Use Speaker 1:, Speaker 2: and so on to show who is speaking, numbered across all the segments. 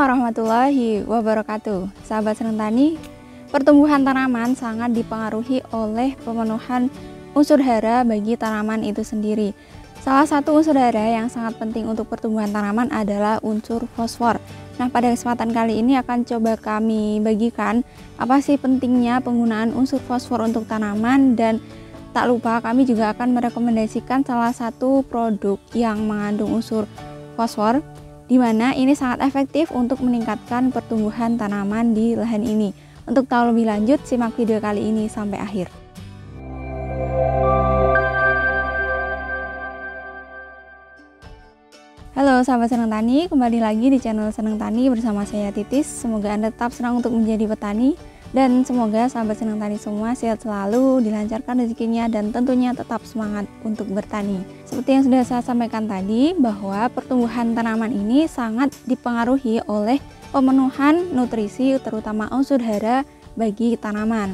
Speaker 1: warahmatullahi wabarakatuh. Sahabat Seneng Tani, pertumbuhan tanaman sangat dipengaruhi oleh pemenuhan unsur hara bagi tanaman itu sendiri. Salah satu unsur hara yang sangat penting untuk pertumbuhan tanaman adalah unsur fosfor. Nah, pada kesempatan kali ini akan coba kami bagikan apa sih pentingnya penggunaan unsur fosfor untuk tanaman, dan tak lupa kami juga akan merekomendasikan salah satu produk yang mengandung unsur fosfor, di mana ini sangat efektif untuk meningkatkan pertumbuhan tanaman di lahan ini. Untuk tahu lebih lanjut, simak video kali ini sampai akhir. Halo sahabat Seneng Tani, kembali lagi di channel Seneng Tani bersama saya Titis. Semoga Anda tetap senang untuk menjadi petani, dan semoga sahabat Seneng Tani semua sehat selalu, dilancarkan rezekinya, dan tentunya tetap semangat untuk bertani. Seperti yang sudah saya sampaikan tadi, bahwa pertumbuhan tanaman ini sangat dipengaruhi oleh pemenuhan nutrisi, terutama unsur hara bagi tanaman.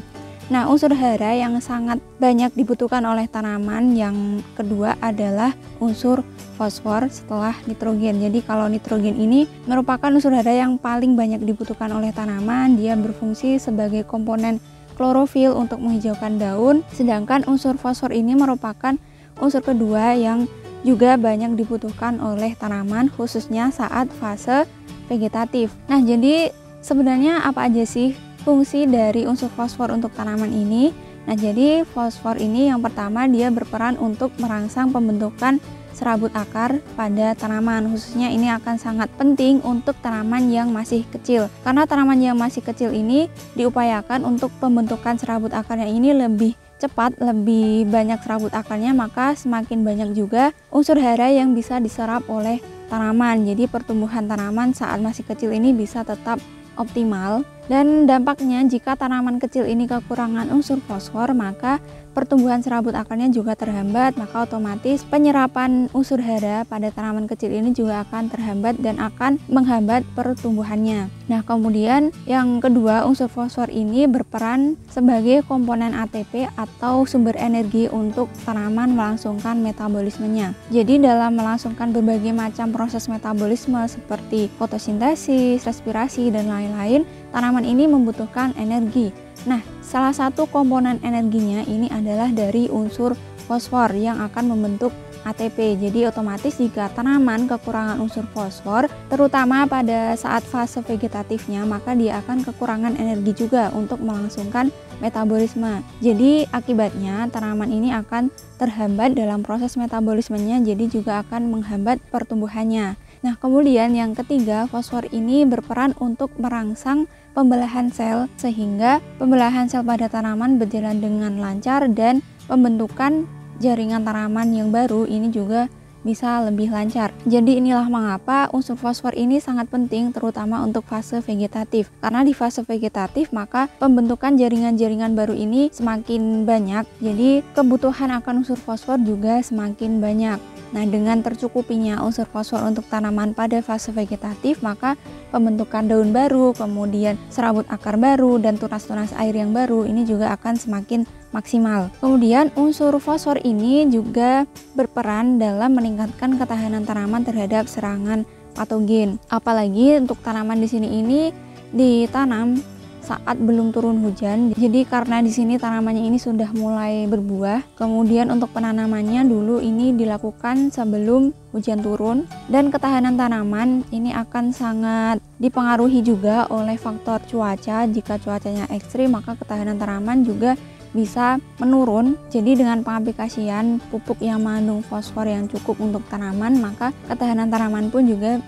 Speaker 1: Nah, unsur hara yang sangat banyak dibutuhkan oleh tanaman yang kedua adalah unsur fosfor setelah nitrogen. Jadi kalau nitrogen ini merupakan unsur hara yang paling banyak dibutuhkan oleh tanaman. Dia berfungsi sebagai komponen klorofil untuk menghijaukan daun, sedangkan unsur fosfor ini merupakan unsur kedua yang juga banyak dibutuhkan oleh tanaman, khususnya saat fase vegetatif. Nah, jadi sebenarnya apa aja sih fungsi dari unsur fosfor untuk tanaman ini? Nah, jadi fosfor ini yang pertama, dia berperan untuk merangsang pembentukan serabut akar pada tanaman. Khususnya ini akan sangat penting untuk tanaman yang masih kecil, karena tanaman yang masih kecil ini diupayakan untuk pembentukan serabut akarnya ini lebih cepat, lebih banyak serabut akarnya, maka semakin banyak juga unsur hara yang bisa diserap oleh tanaman. Jadi pertumbuhan tanaman saat masih kecil ini bisa tetap optimal. Dan dampaknya, jika tanaman kecil ini kekurangan unsur fosfor, maka pertumbuhan serabut akarnya juga terhambat, maka otomatis penyerapan unsur hara pada tanaman kecil ini juga akan terhambat dan akan menghambat pertumbuhannya. Nah, kemudian yang kedua, unsur fosfor ini berperan sebagai komponen ATP atau sumber energi untuk tanaman melangsungkan metabolismenya. Jadi dalam melangsungkan berbagai macam proses metabolisme seperti fotosintesis, respirasi, dan lain-lain, tanaman ini membutuhkan energi. Nah, salah satu komponen energinya ini adalah dari unsur fosfor yang akan membentuk ATP. Jadi otomatis jika tanaman kekurangan unsur fosfor, terutama pada saat fase vegetatifnya, maka dia akan kekurangan energi juga untuk melangsungkan metabolisme. Jadi akibatnya tanaman ini akan terhambat dalam proses metabolismenya, jadi juga akan menghambat pertumbuhannya. Nah, kemudian yang ketiga, fosfor ini berperan untuk merangsang pembelahan sel, sehingga pembelahan sel pada tanaman berjalan dengan lancar dan pembentukan jaringan tanaman yang baru ini juga bisa lebih lancar. Jadi inilah mengapa unsur fosfor ini sangat penting, terutama untuk fase vegetatif. Karena di fase vegetatif maka pembentukan jaringan-jaringan baru ini semakin banyak, jadi kebutuhan akan unsur fosfor juga semakin banyak. Nah, dengan tercukupinya unsur fosfor untuk tanaman pada fase vegetatif, maka pembentukan daun baru, kemudian serabut akar baru, dan tunas-tunas air yang baru ini juga akan semakin maksimal. Kemudian unsur fosfor ini juga berperan dalam meningkatkan ketahanan tanaman terhadap serangan patogen. Apalagi untuk tanaman di sini ini ditanam saat belum turun hujan. Jadi karena di sini tanamannya ini sudah mulai berbuah, kemudian untuk penanamannya dulu ini dilakukan sebelum hujan turun, dan ketahanan tanaman ini akan sangat dipengaruhi juga oleh faktor cuaca. Jika cuacanya ekstrim, maka ketahanan tanaman juga bisa menurun. Jadi dengan pengaplikasian pupuk yang mengandung fosfor yang cukup untuk tanaman, maka ketahanan tanaman pun juga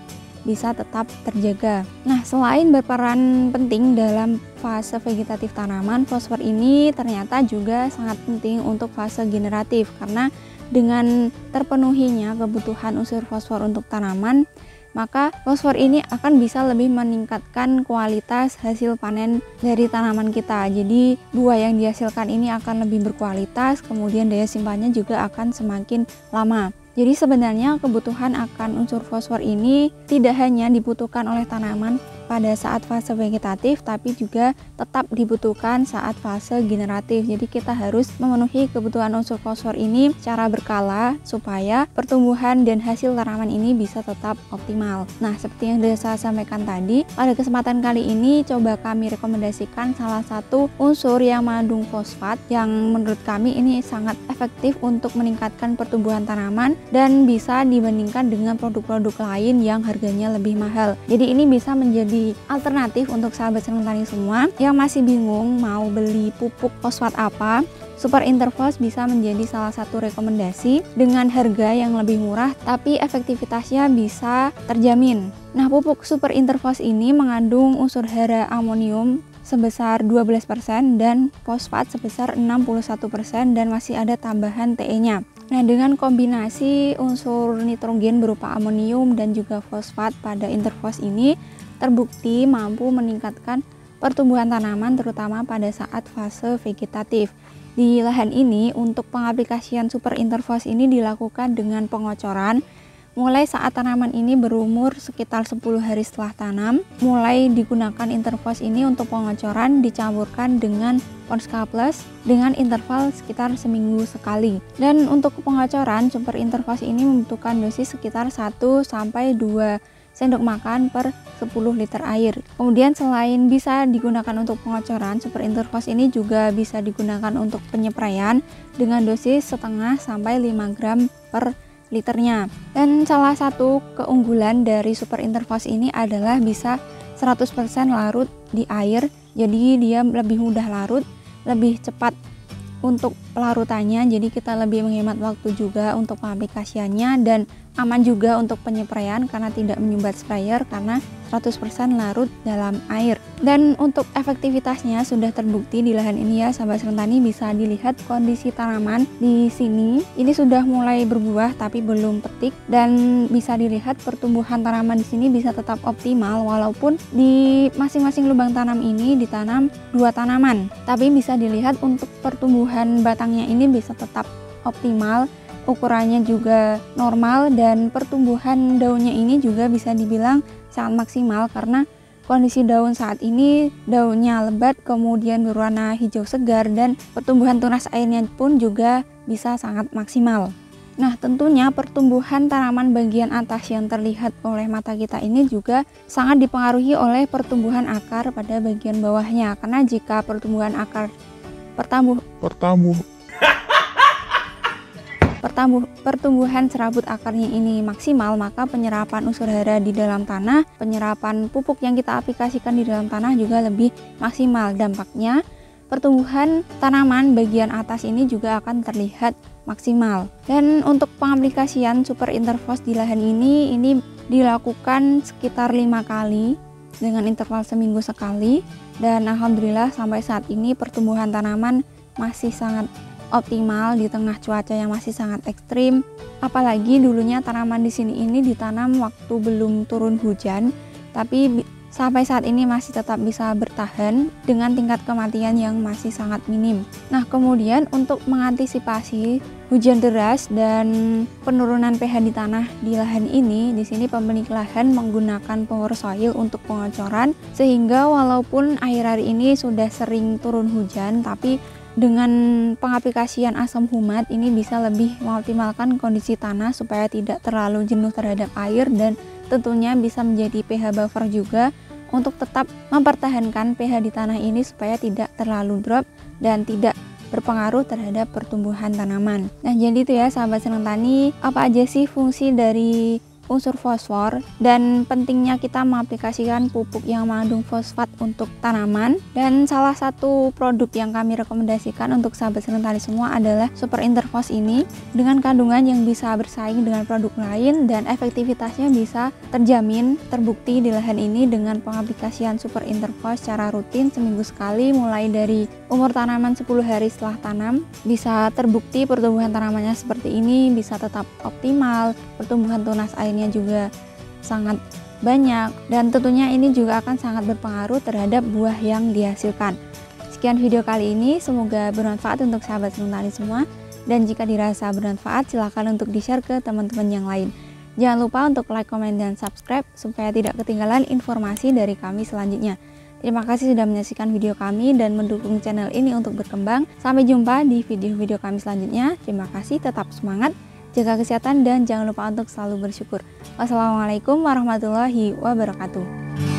Speaker 1: bisa tetap terjaga. Nah, selain berperan penting dalam fase vegetatif tanaman, fosfor ini ternyata juga sangat penting untuk fase generatif, karena dengan terpenuhinya kebutuhan unsur fosfor untuk tanaman, maka fosfor ini akan bisa lebih meningkatkan kualitas hasil panen dari tanaman kita. Jadi buah yang dihasilkan ini akan lebih berkualitas, kemudian daya simpannya juga akan semakin lama. Jadi sebenarnya kebutuhan akan unsur fosfor ini tidak hanya dibutuhkan oleh tanaman, pada saat fase vegetatif, tapi juga tetap dibutuhkan saat fase generatif. Jadi kita harus memenuhi kebutuhan unsur fosfor ini secara berkala supaya pertumbuhan dan hasil tanaman ini bisa tetap optimal. Nah, seperti yang sudah saya sampaikan tadi, pada kesempatan kali ini coba kami rekomendasikan salah satu unsur yang mengandung fosfat yang menurut kami ini sangat efektif untuk meningkatkan pertumbuhan tanaman dan bisa dibandingkan dengan produk-produk lain yang harganya lebih mahal. Jadi ini bisa menjadi alternatif untuk sahabat senang tani semua yang masih bingung mau beli pupuk fosfat apa. Super Interphos bisa menjadi salah satu rekomendasi dengan harga yang lebih murah tapi efektivitasnya bisa terjamin. Nah, pupuk Super Interphos ini mengandung unsur hara amonium sebesar 12% dan fosfat sebesar 61% dan masih ada tambahan Te-nya. Nah, dengan kombinasi unsur nitrogen berupa amonium dan juga fosfat pada Interphos ini terbukti mampu meningkatkan pertumbuhan tanaman terutama pada saat fase vegetatif. Di lahan ini untuk pengaplikasian Super Interphos ini dilakukan dengan pengocoran mulai saat tanaman ini berumur sekitar 10 hari setelah tanam. Mulai digunakan Interphos ini untuk pengocoran dicampurkan dengan Ponska Plus dengan interval sekitar seminggu sekali. Dan untuk pengocoran Super Interphos ini membutuhkan dosis sekitar 1-2 sendok makan per 10 liter air. Kemudian selain bisa digunakan untuk pengocoran, Super Interphos ini juga bisa digunakan untuk penyepraian dengan dosis 0,5-5 gram per liternya. Dan salah satu keunggulan dari Super Interphos ini adalah bisa 100% larut di air. Jadi dia lebih mudah larut, lebih cepat untuk pelarutannya. Jadi kita lebih menghemat waktu juga untuk pengaplikasiannya dan aman juga untuk penyepraian karena tidak menyumbat sprayer karena 100% larut dalam air. Dan untuk efektivitasnya sudah terbukti di lahan ini ya sahabat senang tani, bisa dilihat kondisi tanaman di sini. Ini sudah mulai berbuah tapi belum petik dan bisa dilihat pertumbuhan tanaman di sini bisa tetap optimal walaupun di masing-masing lubang tanam ini ditanam 2 tanaman. Tapi bisa dilihat untuk pertumbuhan batangnya ini bisa tetap optimal. Ukurannya juga normal dan pertumbuhan daunnya ini juga bisa dibilang sangat maksimal karena kondisi daun saat ini daunnya lebat kemudian berwarna hijau segar dan pertumbuhan tunas airnya pun juga bisa sangat maksimal. Nah, tentunya pertumbuhan tanaman bagian atas yang terlihat oleh mata kita ini juga sangat dipengaruhi oleh pertumbuhan akar pada bagian bawahnya karena jika pertumbuhan akar pertumbuhan serabut akarnya ini maksimal, maka penyerapan unsur hara di dalam tanah, penyerapan pupuk yang kita aplikasikan di dalam tanah juga lebih maksimal. Dampaknya, pertumbuhan tanaman bagian atas ini juga akan terlihat maksimal. Dan untuk pengaplikasian Super Interphos di lahan ini dilakukan sekitar 5 kali dengan interval seminggu sekali. Dan alhamdulillah sampai saat ini pertumbuhan tanaman masih sangat optimal di tengah cuaca yang masih sangat ekstrim. Apalagi dulunya tanaman di sini ini ditanam waktu belum turun hujan, tapi sampai saat ini masih tetap bisa bertahan dengan tingkat kematian yang masih sangat minim. Nah, kemudian untuk mengantisipasi hujan deras dan penurunan pH di tanah di lahan ini, di sini pemilik lahan menggunakan power soil untuk pengocoran sehingga walaupun akhir hari ini sudah sering turun hujan, tapi dengan pengaplikasian asam humat ini bisa lebih mengoptimalkan kondisi tanah supaya tidak terlalu jenuh terhadap air dan tentunya bisa menjadi pH buffer juga untuk tetap mempertahankan pH di tanah ini supaya tidak terlalu drop dan tidak berpengaruh terhadap pertumbuhan tanaman. Nah, jadi itu ya sahabat senang tani, apa aja sih fungsi dari unsur fosfor dan pentingnya kita mengaplikasikan pupuk yang mengandung fosfat untuk tanaman. Dan salah satu produk yang kami rekomendasikan untuk sahabat senang tani semua adalah Super Interphos ini dengan kandungan yang bisa bersaing dengan produk lain dan efektivitasnya bisa terjamin. Terbukti di lahan ini dengan pengaplikasian Super Interphos secara rutin seminggu sekali mulai dari umur tanaman 10 hari setelah tanam, bisa terbukti pertumbuhan tanamannya seperti ini bisa tetap optimal, pertumbuhan tunas airnya juga sangat banyak dan tentunya ini juga akan sangat berpengaruh terhadap buah yang dihasilkan. Sekian video kali ini, semoga bermanfaat untuk sahabat senang tani semua dan jika dirasa bermanfaat silahkan untuk di-share ke teman-teman yang lain. Jangan lupa untuk like, komen, dan subscribe supaya tidak ketinggalan informasi dari kami selanjutnya. Terima kasih sudah menyaksikan video kami dan mendukung channel ini untuk berkembang. Sampai jumpa di video-video kami selanjutnya. Terima kasih, tetap semangat, jaga kesehatan, dan jangan lupa untuk selalu bersyukur. Wassalamualaikum warahmatullahi wabarakatuh.